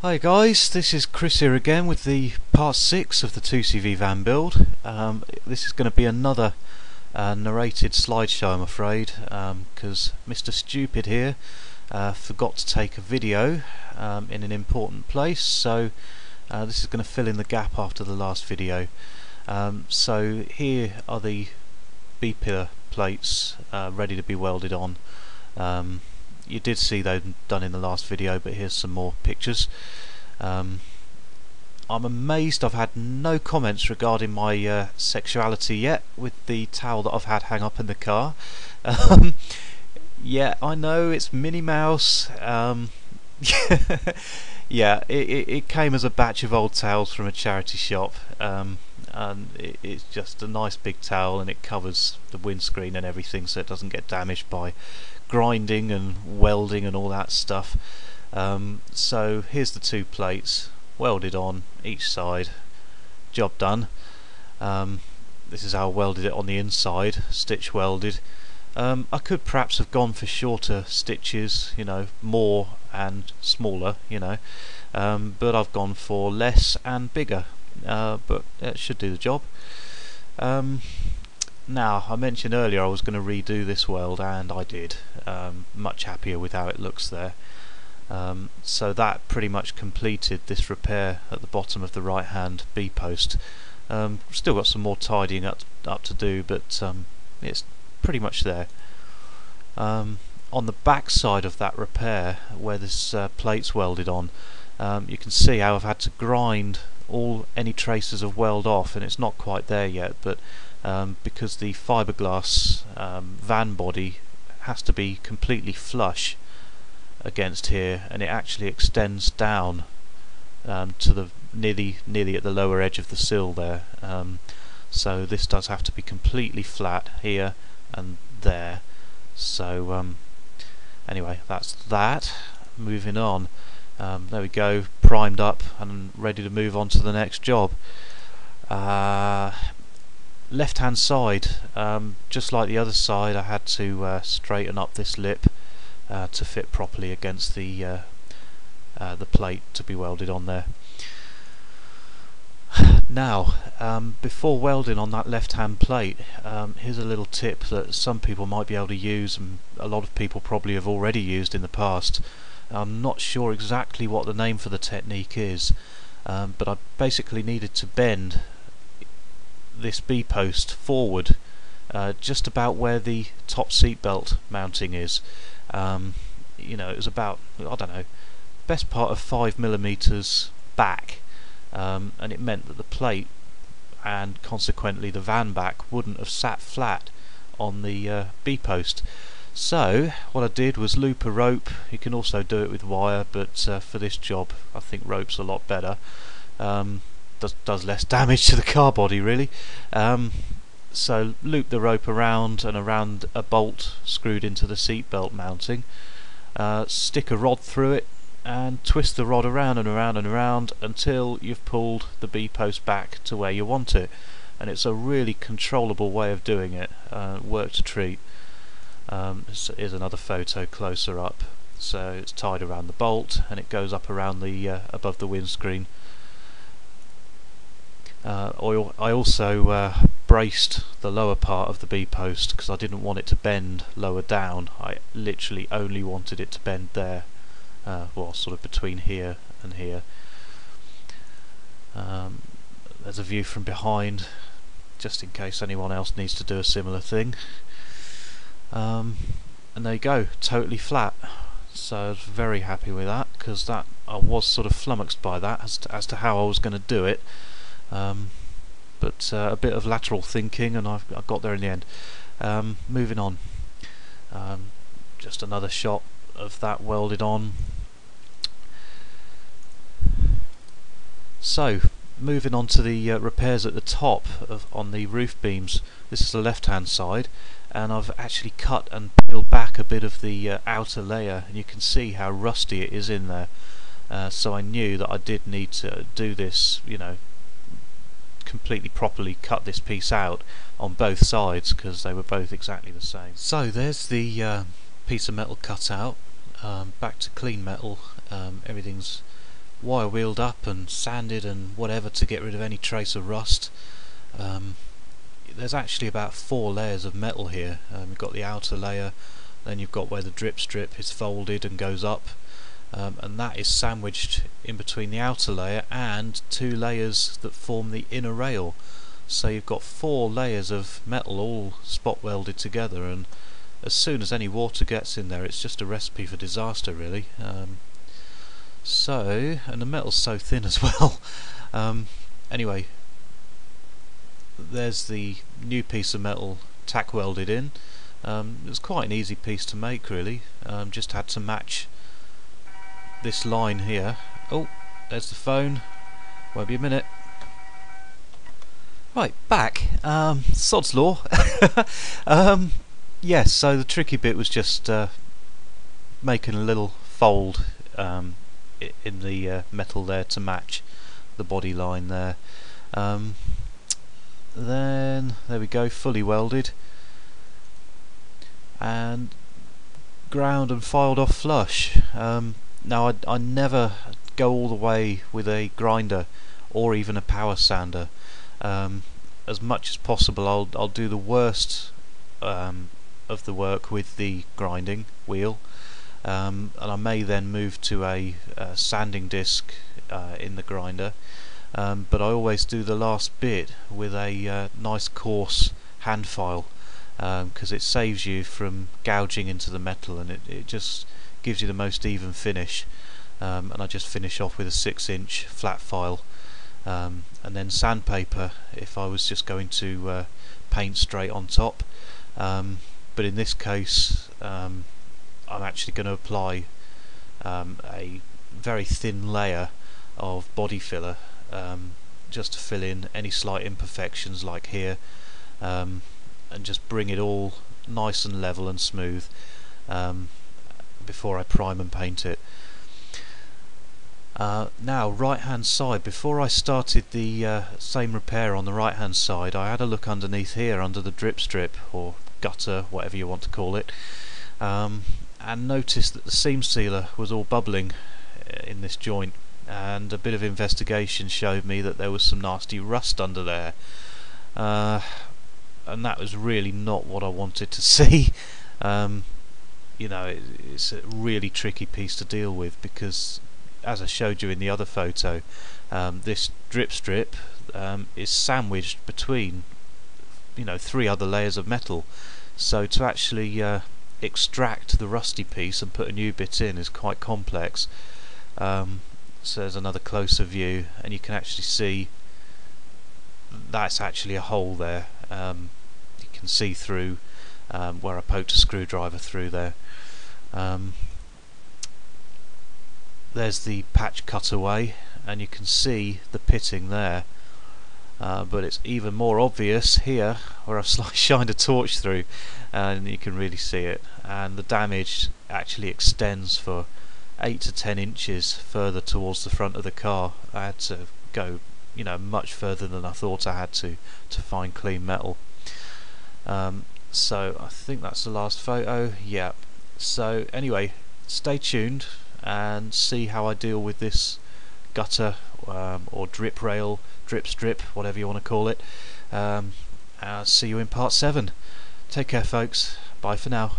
Hi guys, this is Chris here again with the part 6 of the 2CV van build. This is going to be another narrated slideshow, I'm afraid, because Mr. Stupid here forgot to take a video in an important place, so this is going to fill in the gap after the last video. So here are the B-pillar plates ready to be welded on. You did see them done in the last video, but here's some more pictures. I'm amazed I've had no comments regarding my sexuality yet with the towel that I've had hang up in the car. Yeah, I know it's Minnie Mouse. Yeah, it came as a batch of old towels from a charity shop, and it's just a nice big towel, and it covers the windscreen and everything so it doesn't get damaged by grinding and welding and all that stuff. So here's the two plates welded on each side, job done. This is how I welded it on the inside, stitch welded. I could perhaps have gone for shorter stitches, more and smaller, but I've gone for less and bigger, but it should do the job. Now, I mentioned earlier I was going to redo this weld, and I did. Much happier with how it looks there. So that pretty much completed this repair at the bottom of the right hand B post. Still got some more tidying up to do, but it's pretty much there. On the back side of that repair, where this plate's welded on, you can see how I've had to grind any traces of weld off, and it's not quite there yet, but because the fiberglass van body has to be completely flush against here, and it actually extends down to the nearly at the lower edge of the sill there, so this does have to be completely flat here and there. So anyway, that's that. Moving on. There we go, primed up and ready to move on to the next job. Left hand side, just like the other side, I had to straighten up this lip to fit properly against the plate to be welded on there. Now, before welding on that left hand plate, here's a little tip that some people might be able to use, and a lot of people probably have already used in the past. I'm not sure exactly what the name for the technique is, but I basically needed to bend this B post forward just about where the top seat belt mounting is. It was about, I don't know, best part of 5mm back, and it meant that the plate and consequently the van back wouldn't have sat flat on the B post. So what I did was loop a rope. You can also do it with wire, but for this job I think rope's a lot better. Does less damage to the car body, really. So loop the rope around and around a bolt screwed into the seat belt mounting, stick a rod through it and twist the rod around and around and around until you've pulled the B post back to where you want it, and it's a really controllable way of doing it. Worked a treat. Here's another photo closer up. So it's tied around the bolt and it goes up around the above the windscreen. I also braced the lower part of the B post because I didn't want it to bend lower down. I literally only wanted it to bend there, well, sort of between here and here. There's a view from behind, just in case anyone else needs to do a similar thing. And there you go, totally flat. So I was very happy with that, because that I was sort of flummoxed by that as to how I was going to do it. But a bit of lateral thinking, and I got there in the end. Moving on, just another shot of that welded on. So moving on to the repairs at the top on the roof beams. This is the left hand side, and I've actually cut and peeled back a bit of the outer layer, and you can see how rusty it is in there. So I knew that I did need to do this, completely properly cut this piece out on both sides, because they were both exactly the same. So there's the piece of metal cut out, back to clean metal. Everything's wire wheeled up and sanded and whatever to get rid of any trace of rust. There's actually about 4 layers of metal here. You've got the outer layer, then you've got where the drip strip is folded and goes up, and that is sandwiched in between the outer layer and 2 layers that form the inner rail. So you've got 4 layers of metal all spot welded together, and as soon as any water gets in there, it's just a recipe for disaster, really. And the metal's so thin as well. Anyway, there's the new piece of metal tack welded in. It was quite an easy piece to make, really. Just had to match this line here. Oh, there's the phone. Won't be a minute. Right, back. Sod's law. Yes, so the tricky bit was just making a little fold in the metal there to match the body line there. Then there we go, fully welded and ground and filed off flush. Now I never go all the way with a grinder or even a power sander. As much as possible I'll do the worst of the work with the grinding wheel, and I may then move to a sanding disc in the grinder, but I always do the last bit with a nice coarse hand file, because it saves you from gouging into the metal, and it just gives you the most even finish. And I just finish off with a 6-inch flat file, and then sandpaper if I was just going to paint straight on top. But in this case I'm actually going to apply a very thin layer of body filler, just to fill in any slight imperfections like here, and just bring it all nice and level and smooth before I prime and paint it. Now, right hand side, before I started the same repair on the right hand side, I had a look underneath here under the drip strip or gutter, whatever you want to call it, and noticed that the seam sealer was all bubbling in this joint, and a bit of investigation showed me that there was some nasty rust under there, and that was really not what I wanted to see. You know, it's a really tricky piece to deal with because, as I showed you in the other photo, this drip strip is sandwiched between 3 other layers of metal, so to actually extract the rusty piece and put a new bit in is quite complex. So there's another closer view, and you can actually see that's actually a hole there. You can see through where I poked a screwdriver through there. There's the patch cut away, and you can see the pitting there, but it's even more obvious here where I've shined a torch through, and you can really see it, and the damage actually extends for 8 to 10 inches further towards the front of the car. I had to go much further than I thought I had to find clean metal. So I think that's the last photo. Yeah, so anyway, stay tuned and see how I deal with this gutter or drip rail, drip strip, whatever you want to call it. I'll see you in part 7. Take care, folks. Bye for now.